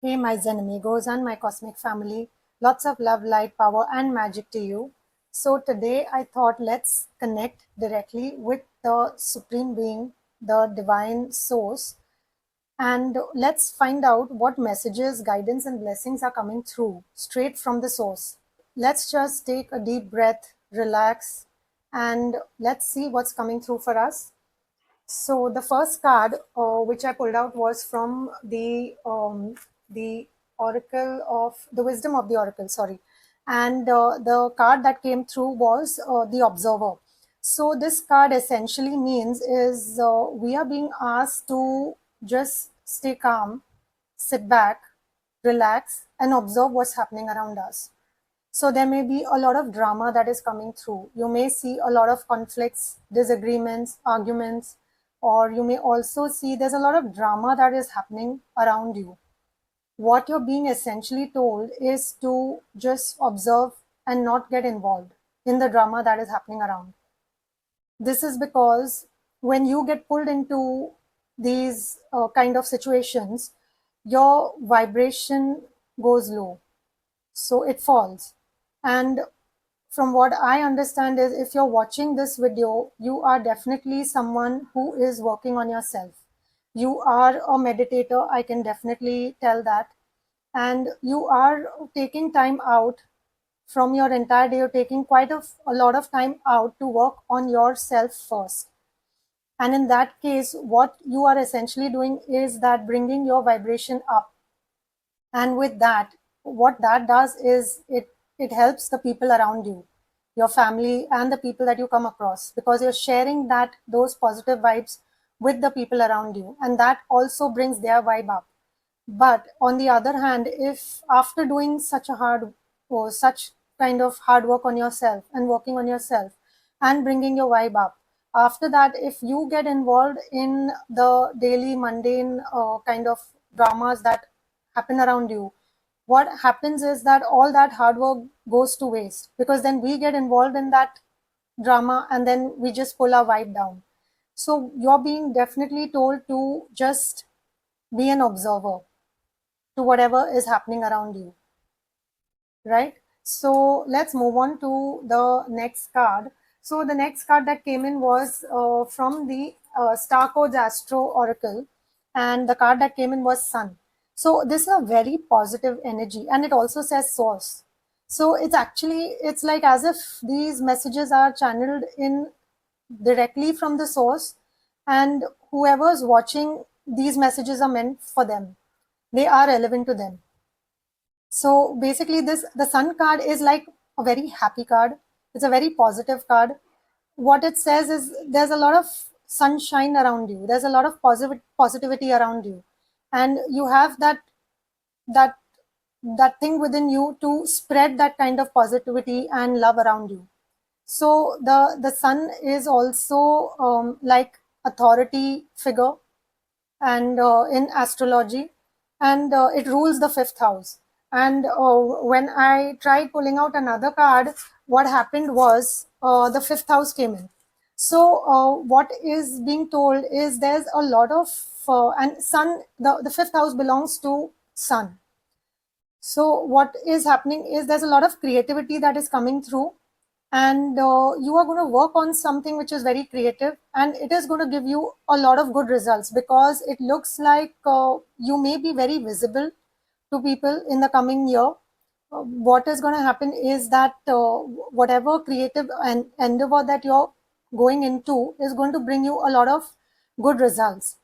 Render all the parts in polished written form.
Hey, my Zen amigos and my cosmic family. Lots of love, light, power, and magic to you. So, today I thought let's connect directly with the Supreme Being, the Divine Source, and let's find out what messages, guidance, and blessings are coming through straight from the source. Let's just take a deep breath, relax, and let's see what's coming through for us. So the first card which I pulled out was from the Oracle of the Wisdom of the Oracle, sorry, and the card that came through was the Observer. So this card essentially means is we are being asked to just stay calm, sit back, relax, and observe what's happening around us. So there may be a lot of drama that is coming through. You may see a lot of conflicts, disagreements, arguments, or you may also see there's a lot of drama that is happening around you. What you're being essentially told is to just observe and not get involved in the drama that is happening around. This is because when you get pulled into these kind of situations, your vibration goes low, so it falls. And from what I understand is if you're watching this video, you are definitely someone who is working on yourself. You are a meditator, I can definitely tell that. And you are taking time out from your entire day. You're taking quite a lot of time out to work on yourself first. And in that case, what you are essentially doing is that bringing your vibration up. And with that, what that does is it helps the people around you, your family and the people that you come across, because you're sharing that those positive vibes with the people around you, and that also brings their vibe up. But on the other hand, if after doing such a hard or such kind of hard work on yourself and working on yourself and bringing your vibe up, after that, if you get involved in the daily mundane kind of dramas that happen around you, what happens is that all that hard work goes to waste, because then we get involved in that drama and then we just pull our vibe down. So you're being definitely told to just be an observer to whatever is happening around you, right? So let's move on to the next card. So the next card that came in was from the Star Codes Astro Oracle, and the card that came in was Sun. So this is a very positive energy, and it also says Source. So it's like as if these messages are channeled in directly from the source, and whoever's watching, these messages are meant for them. They are relevant to them. So basically, this the Sun card is like a very happy card. It's a very positive card. What it says is there's a lot of sunshine around you. There's a lot of positivity around you, and you have that that thing within you to spread that kind of positivity and love around you. So the Sun is also like authority figure, and in astrology, and it rules the fifth house. And when I tried pulling out another card, what happened was the fifth house came in. So what is being told is there's a lot of and sun, the fifth house belongs to sun. So what is happening is there's a lot of creativity that is coming through, and you are going to work on something which is very creative, and it is going to give you a lot of good results, because it looks like you may be very visible to people in the coming year. What is going to happen is that whatever creative endeavor that you're going into is going to bring you a lot of good results,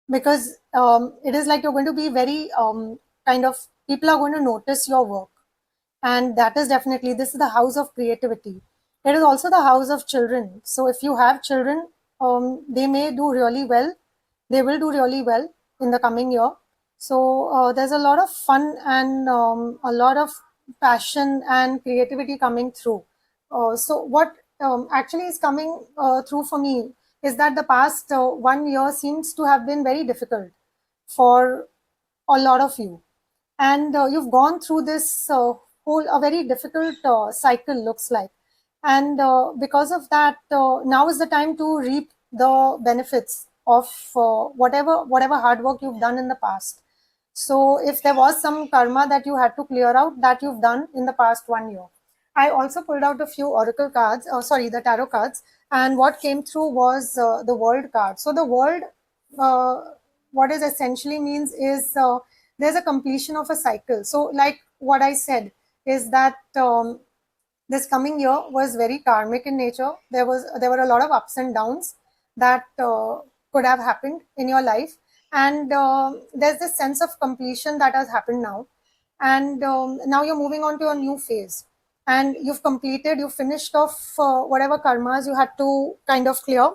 because it is like you're going to be very kind of, people are going to notice your work. And that is definitely, this is the house of creativity. It is also the house of children. So if you have children, they may do really well, they will do really well in the coming year. So there's a lot of fun and a lot of passion and creativity coming through. So what actually is coming through for me is that the past 1 year seems to have been very difficult for a lot of you, and you've gone through this whole a very difficult cycle, looks like. And because of that, now is the time to reap the benefits of whatever hard work you've done in the past. So if there was some karma that you had to clear out, that you've done in the past 1 year. I also pulled out a few oracle cards, sorry, the tarot cards, and what came through was the world card. So the world, uh, what is essentially means is there's a completion of a cycle. So like what I said is that this coming year was very karmic in nature. There were a lot of ups and downs that could have happened in your life, and there's this sense of completion that has happened now, and now you're moving on to a new phase, and you've finished off whatever karmas you had to kind of clear,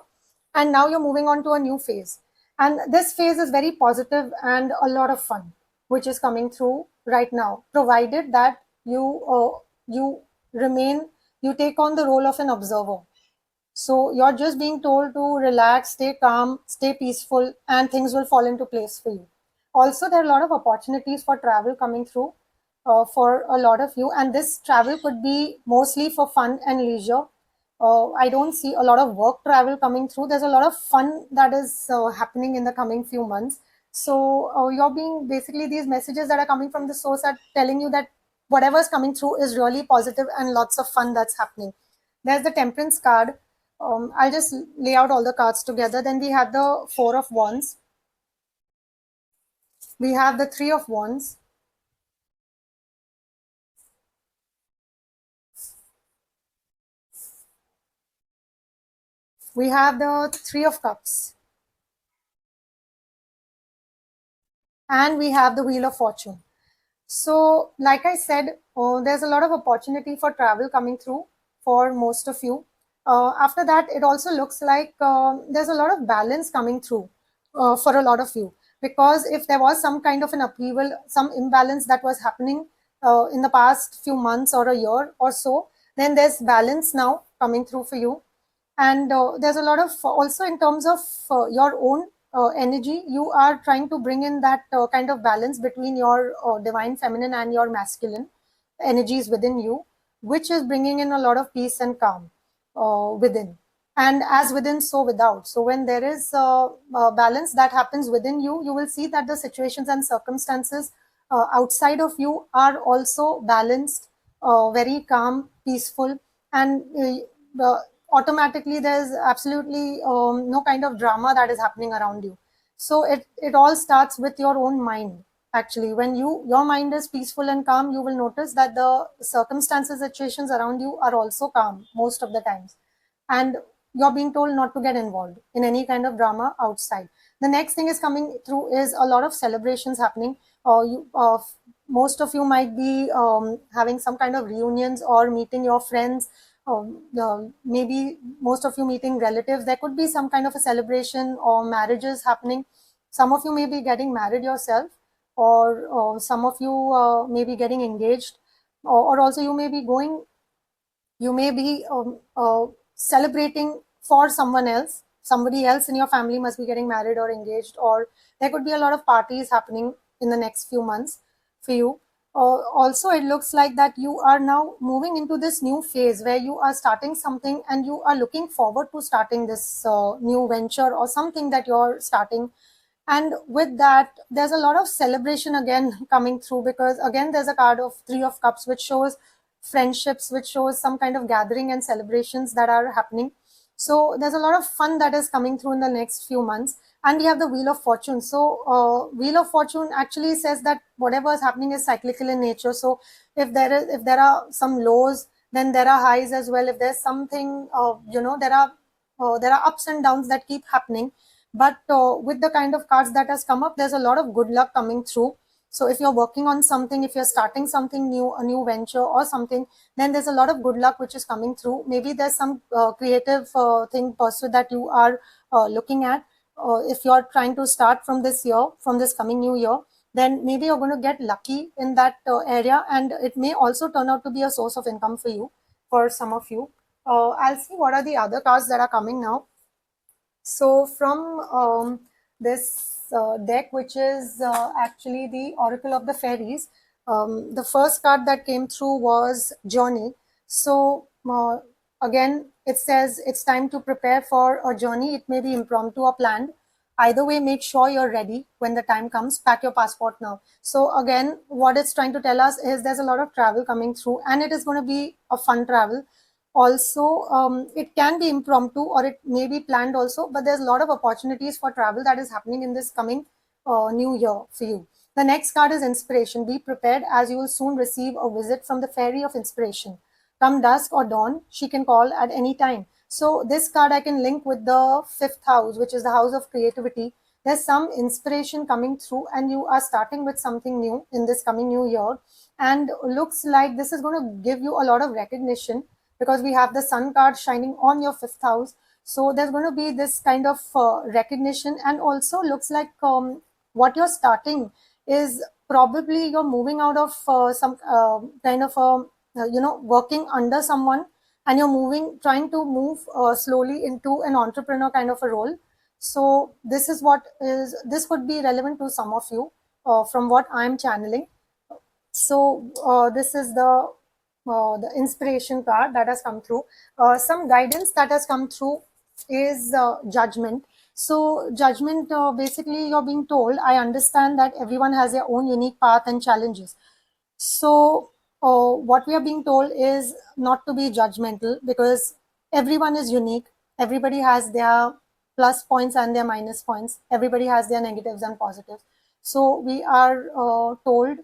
and now you're moving on to a new phase, and this phase is very positive and a lot of fun, which is coming through right now, provided that you remain, you take on the role of an observer. So you're just being told to relax, stay calm, stay peaceful, and things will fall into place for you. Also, there are a lot of opportunities for travel coming through for a lot of you, and this travel could be mostly for fun and leisure. I don't see a lot of work travel coming through. There's a lot of fun that is happening in the coming few months. So you're being basically, these messages that are coming from the source are telling you that whatever's coming through is really positive and lots of fun that's happening. There's the Temperance card. I'll just lay out all the cards together. Then we have the Four of Wands. We have the Three of Wands. We have the Three of Cups. And we have the Wheel of Fortune. So, like I said, there's a lot of opportunity for travel coming through for most of you. After that, it also looks like there's a lot of balance coming through for a lot of you. Because if there was some kind of an upheaval, some imbalance that was happening in the past few months or a year or so, then there's balance now coming through for you. And there's a lot of, also in terms of your own energy, you are trying to bring in that kind of balance between your divine feminine and your masculine energies within you, which is bringing in a lot of peace and calm within, and as within so without. So when there is balance that happens within you, you will see that the situations and circumstances outside of you are also balanced, very calm, peaceful, and automatically there's absolutely no kind of drama that is happening around you. So it all starts with your own mind. Actually, when your mind is peaceful and calm, you will notice that the circumstances, situations around you are also calm most of the times, and you're being told not to get involved in any kind of drama outside. The next thing is coming through is a lot of celebrations happening. Most of you might be having some kind of reunions or meeting your friends. Maybe most of you meeting relatives. There could be some kind of a celebration or marriages happening. Some of you may be getting married yourself, or some of you may be getting engaged, or also you may be celebrating for someone else. Somebody else in your family must be getting married or engaged, or there could be a lot of parties happening in the next few months for you. Also, it looks like that you are now moving into this new phase where you are starting something and you are looking forward to starting this new venture or something that you're starting. And with that, there's a lot of celebration again coming through, because again there's a card of Three of Cups, which shows friendships, which shows some kind of gathering and celebrations that are happening. So there's a lot of fun that is coming through in the next few months. And we have the Wheel of Fortune. So Wheel of Fortune actually says that whatever is happening is cyclical in nature. So if there are some lows, then there are highs as well. If there's something, there are ups and downs that keep happening. But with the kind of cards that has come up, there's a lot of good luck coming through. So if you're working on something, if you're starting something new, a new venture or something, then there's a lot of good luck which is coming through. Maybe there's some creative thing pursuit that you are looking at. If you're trying to start from this year, from this coming new year, then maybe you're going to get lucky in that area, and it may also turn out to be a source of income for you, for some of you. I'll see what are the other cards that are coming now. So from this deck, which is actually the Oracle of the Fairies, the first card that came through was Journey. So again, it says it's time to prepare for a journey. It may be impromptu or planned. Either way, make sure you're ready when the time comes. Pack your passport now. So again, what it's trying to tell us is there's a lot of travel coming through, and it is going to be a fun travel. Also, it can be impromptu or it may be planned also, but there's a lot of opportunities for travel that is happening in this coming new year for you. The next card is inspiration. Be prepared, as you will soon receive a visit from the fairy of inspiration. Come dusk or dawn, she can call at any time. So this card I can link with the fifth house, which is the house of creativity. There's some inspiration coming through, and you are starting with something new in this coming new year. And looks like this is going to give you a lot of recognition, because we have the sun card shining on your fifth house. So there's going to be this kind of recognition, and also looks like what you're starting is probably you're moving out of some kind of working under someone, and you're moving, trying to move slowly into an entrepreneur kind of a role. So this is what is, this could be relevant to some of you from what I'm channeling. So this is the inspiration card that has come through. Some guidance that has come through is judgment. So judgment, basically you're being told, I understand that everyone has their own unique path and challenges. So what we are being told is not to be judgmental, because everyone is unique. Everybody has their plus points and their minus points. Everybody has their negatives and positives. So we are told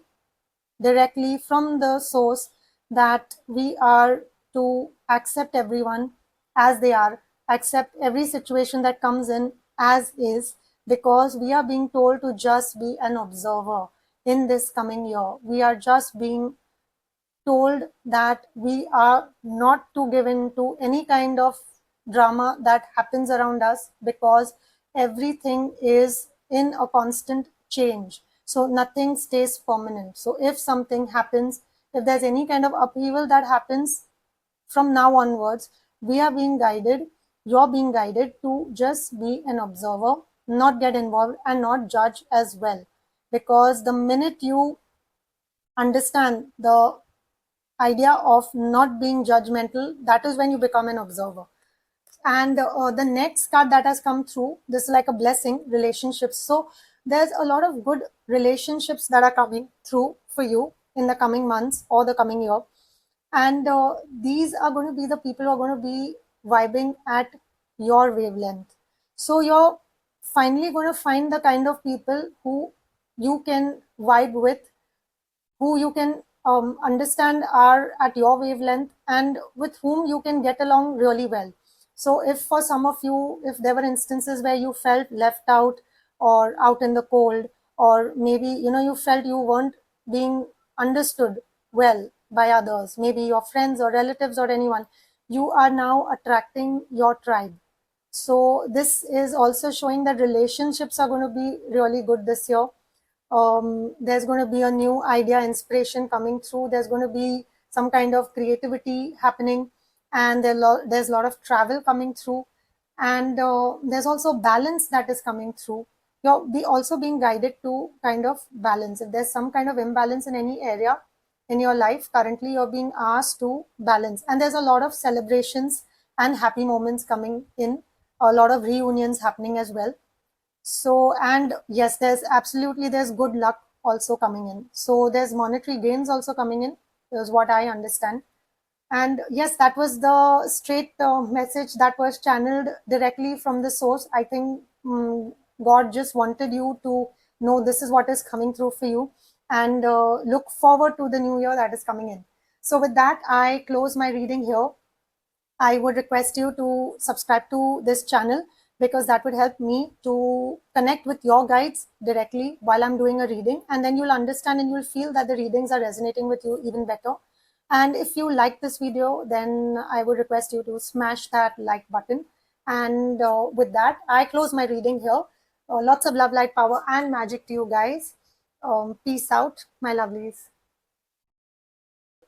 directly from the source that we are to accept everyone as they are, accept every situation that comes in as is, because we are being told to just be an observer in this coming year. We are just being told that we are not to give in to any kind of drama that happens around us, because everything is in a constant change. So nothing stays permanent. So if something happens, if there's any kind of upheaval that happens from now onwards, we are being guided, you're being guided to just be an observer, not get involved and not judge as well. Because the minute you understand the idea of not being judgmental, that is when you become an observer. And the next card that has come through, this is like a blessing, relationships. So there's a lot of good relationships that are coming through for you in the coming months or the coming year. And these are going to be the people who are going to be vibing at your wavelength. So you're finally going to find the kind of people who you can vibe with, who you can understand are at your wavelength, and with whom you can get along really well. So if for some of you, if there were instances where you felt left out or out in the cold, or maybe you felt you weren't being understood well by others, maybe your friends or relatives or anyone, you are now attracting your tribe. So this is also showing that relationships are going to be really good this year. There's going to be a new idea, inspiration coming through. There's going to be some kind of creativity happening, and there's a lot of travel coming through, and there's also balance that is coming through. You're also being guided to kind of balance. If there's some kind of imbalance in any area in your life currently, you're being asked to balance. And there's a lot of celebrations and happy moments coming in, a lot of reunions happening as well. So, and yes, there's good luck also coming in. So there's monetary gains also coming in, is what I understand. And yes, that was the straight message that was channeled directly from the source. I think God just wanted you to know this is what is coming through for you, and look forward to the new year that is coming in. So with that, I close my reading here. I would request you to subscribe to this channel, because that would help me to connect with your guides directly while I'm doing a reading. And then you'll understand and you'll feel that the readings are resonating with you even better. And if you like this video, then I would request you to smash that like button. And with that, I close my reading here. Lots of love, light, power, and magic to you guys. Peace out, my lovelies.